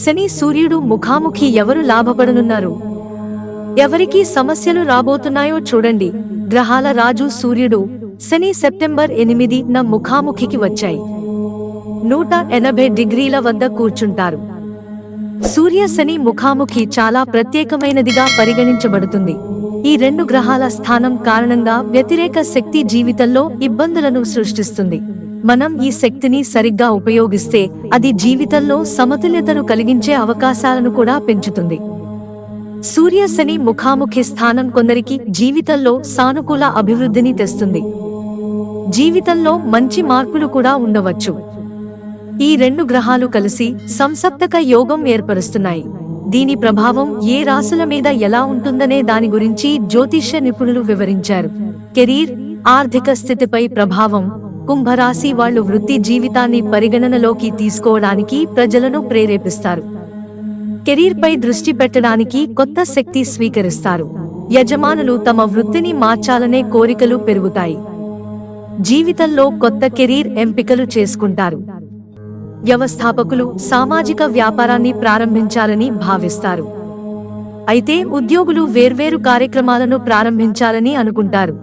శని సూర్యుడు ముఖాముఖి ఎవరు లాభపడనున్నారు? ఎవరికి సమస్యలు రాబోతున్నాయో చూడండి. గ్రహాల రాజు సూర్యుడు శని సెప్టెంబర్ 8న ముఖాముఖికి వచ్చాయి. 180 డిగ్రీల వద్ద కూర్చుంటారు. సూర్య శని ముఖాముఖి చాలా ప్రత్యేకమైనదిగా పరిగణించబడుతుంది. ఈ రెండు గ్రహాల స్థానం కారణంగా వ్యతిరేక శక్తి జీవితంలో ఇబ్బందులను సృష్టిస్తుంది. మనం ఈ శక్తిని సరిగ్గా ఉపయోగిస్తే అది జీవితంలో సమతుల్యతను కలిగించే అవకాశాలను కూడా పెంచుతుంది. సూర్య శని ముఖాముఖి స్థానం కొందరికి జీవితంలో సానుకూల అభివృద్ధిని తెస్తుంది. జీవితంలో మంచి మార్పులు కూడా ఉండవచ్చు. ఈ రెండు గ్రహాలు కలిసి సంసప్తక యోగం ఏర్పరుస్తున్నాయి. దీని ప్రభావం ఏ రాశుల మీద ఎలా ఉంటుందనే దాని గురించి జ్యోతిష్య నిపుణులు వివరించారు. కెరీర్, ఆర్థిక స్థితిపై ప్రభావం. కుంభరాశి వాళ్లు వృత్తి జీవితాన్ని పరిగణనలోకి తీసుకోవడానికి ప్రజలను ప్రేరేపిస్తారు. కెరీర్ పై దృష్టి పెట్టడానికి కొత్త శక్తి స్వీకరిస్తారు. యజమానులు తమ వృత్తిని మార్చాలనే కోరికలు పెరుగుతాయి. జీవితంలో కొత్త కెరీర్ ఎంపికలు చేసుకుంటారు. వ్యవస్థాపకులు సామాజిక వ్యాపారాన్ని ప్రారంభించాలని భావిస్తారు. అయితే ఉద్యోగులు వేర్వేరు కార్యక్రమాలను ప్రారంభించాలని అనుకుంటారు.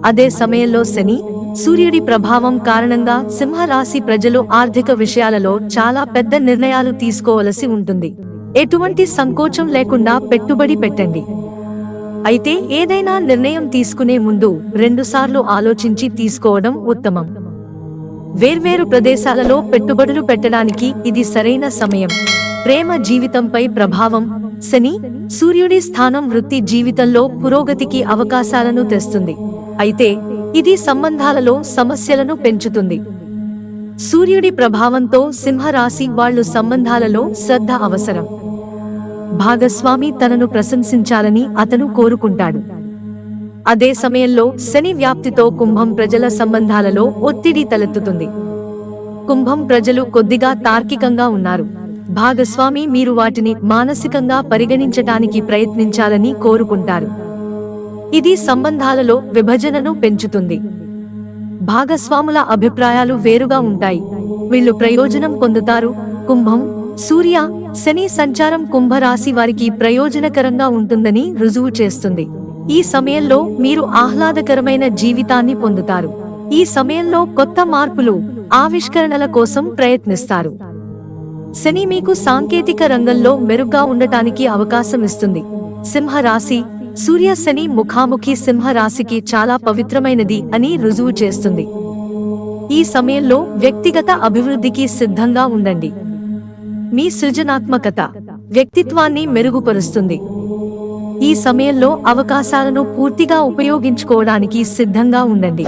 అదే సమయంలో శని, సూర్యుడి ప్రభావం కారణంగా సింహరాశి ప్రజలు ఆర్థిక విషయాలలో చాలా పెద్ద నిర్ణయాలు తీసుకోవలసి ఉంటుంది. ఎటువంటి సంకోచం లేకుండా పెట్టుబడి పెట్టండి. అయితే ఏదైనా నిర్ణయం తీసుకునే ముందు 2 సార్లు ఆలోచించి తీసుకోవడం ఉత్తమం. వేర్వేరు ప్రదేశాలలో పెట్టుబడులు పెట్టడానికి ఇది సరైన సమయం. ప్రేమ జీవితంపై ప్రభావం. శని, సూర్యుడి స్థానం వృత్తి జీవితంలో పురోగతికి అవకాశాలను తెస్తుంది. అయితే ఇది సంబంధాలలో సమస్యలను పెంచుతుంది. సూర్యుడి ప్రభావంతో సింహరాశి వాళ్లు సంబంధాలలో శ్రద్ధ అవసరం. భాగస్వామి తనను ప్రశంసించాలని అతను కోరుకుంటాడు. అదే సమయంలో శని వ్యాప్తితో కుంభం ప్రజల సంబంధాలలో ఒత్తిడి తలెత్తుతుంది. కుంభం ప్రజలు కొద్దిగా తార్కికంగా ఉన్నారు. భాగస్వామి మీరు వాటిని మానసికంగా పరిగణించటానికి ప్రయత్నించాలని కోరుకుంటారు. ఇది సంబంధాలలో విభజనను పెంచుతుంది. భాగస్వాముల అభిప్రాయాలు వేరుగా ఉంటాయి. వీళ్ళు ప్రయోజనం పొందుతారు. కుంభం, సూర్య, శని సంచారం కుంభరాశి వారికి ప్రయోజనకరంగా ఉంటుందని రుజువు చేస్తుంది. ఈ సమయంలో మీరు ఆహ్లాదకరమైన జీవితాన్ని పొందుతారు. ఈ సమయంలో కొత్త మార్పులు, ఆవిష్కరణల కోసం ప్రయత్నిస్తారు. శని మీకు సాంకేతిక రంగంలో మెరుగ్గా ఉండటానికి అవకాశం ఇస్తుంది. సింహరాశి, సూర్య శని ముఖాముఖి సింహరాశికి చాలా పవిత్రమైనది అని రుజువు చేస్తుంది. ఈ సమయంలో వ్యక్తిగత అభివృద్ధికి సిద్ధంగా ఉండండి. మీ సృజనాత్మకత, వ్యక్తిత్వాన్ని మెరుగుపరుస్తుంది. ఈ సమయంలో అవకాశాలను పూర్తిగా ఉపయోగించుకోవడానికి సిద్ధంగా ఉండండి.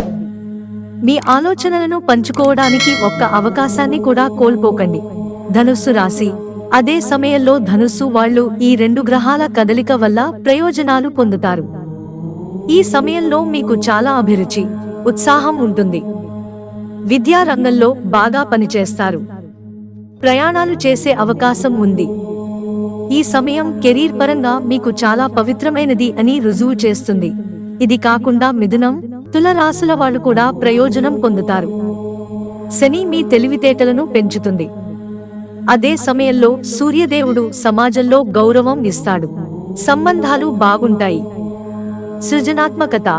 మీ ఆలోచనలను పంచుకోవడానికి ఒక్క అవకాశాన్ని కూడా కోల్పోకండి. ధనుస్సు రాశి, అదే సమయంలో ధనుస్సు వాళ్ళు ఈ 2 గ్రహాల కదలిక వల్ల ప్రయోజనాలు పొందుతారు. ఈ సమయంలో మీకు చాలా అభిరుచి, ఉత్సాహం ఉంటుంది. విద్యా రంగంలో బాగా పనిచేస్తారు. ప్రయాణాలు చేసే అవకాశం ఉంది. ఈ సమయం కెరీర్ పరంగా మీకు చాలా పవిత్రమైనది అని రుజువు చేస్తుంది. ఇది కాకుండా మిథునం, తుల రాశుల వాళ్ళు కూడా ప్రయోజనం పొందుతారు. శని మీ తెలివితేటలను పెంచుతుంది. అదే సమయంలో సూర్యదేవుడు సమాజంలో గౌరవం ఇస్తాడు. సంబంధాలు బాగుంటాయి. సృజనాత్మకత,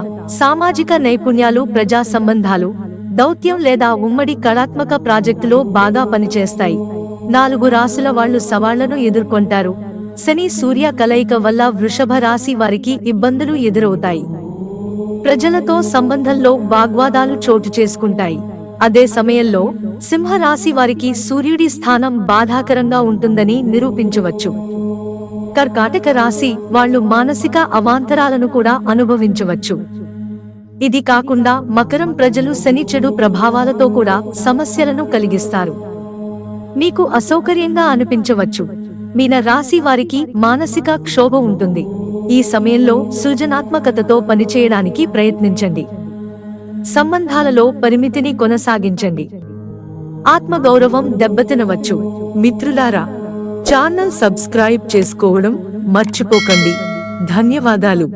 సామాజిక నైపుణ్యాలు, ప్రజా సంబంధాలు, దౌత్యం లేదా ఉమ్మడి కళాత్మక ప్రాజెక్టులో బాగా పనిచేస్తాయి. 4 రాశుల వాళ్లు సవాళ్లను ఎదుర్కొంటారు. శని సూర్య కలయిక వల్ల వృషభ రాశి వారికి ఇబ్బందులు ఎదురవుతాయి. ప్రజలతో సంబంధంలో వాగ్వాదాలు చోటు చేసుకుంటాయి. అదే సమయంలో సింహరాశి వారికి సూర్యుడి స్థానం బాధాకరంగా ఉంటుందని నిరూపించవచ్చు. కర్కాటక రాశి వాళ్లు మానసిక అవాంతరాలను కూడా అనుభవించవచ్చు. ఇది కాకుండా మకరం ప్రజలు శని చెడు ప్రభావాలతో కూడా సమస్యలను కలిగిస్తారు. మీకు అసౌకర్యంగా అనిపించవచ్చు. మీన రాశి వారికి మానసిక క్షోభ ఉంటుంది. ఈ సమయంలో సృజనాత్మకతతో పనిచేయడానికి ప్రయత్నించండి. సంబంధాలలో పరిమితిని కొనసాగించండి. ఆత్మగౌరవం దెబ్బతినవచ్చు. మిత్రులారా, ఛానల్ సబ్స్క్రైబ్ చేసుకోవడం మర్చిపోకండి. ధన్యవాదాలు.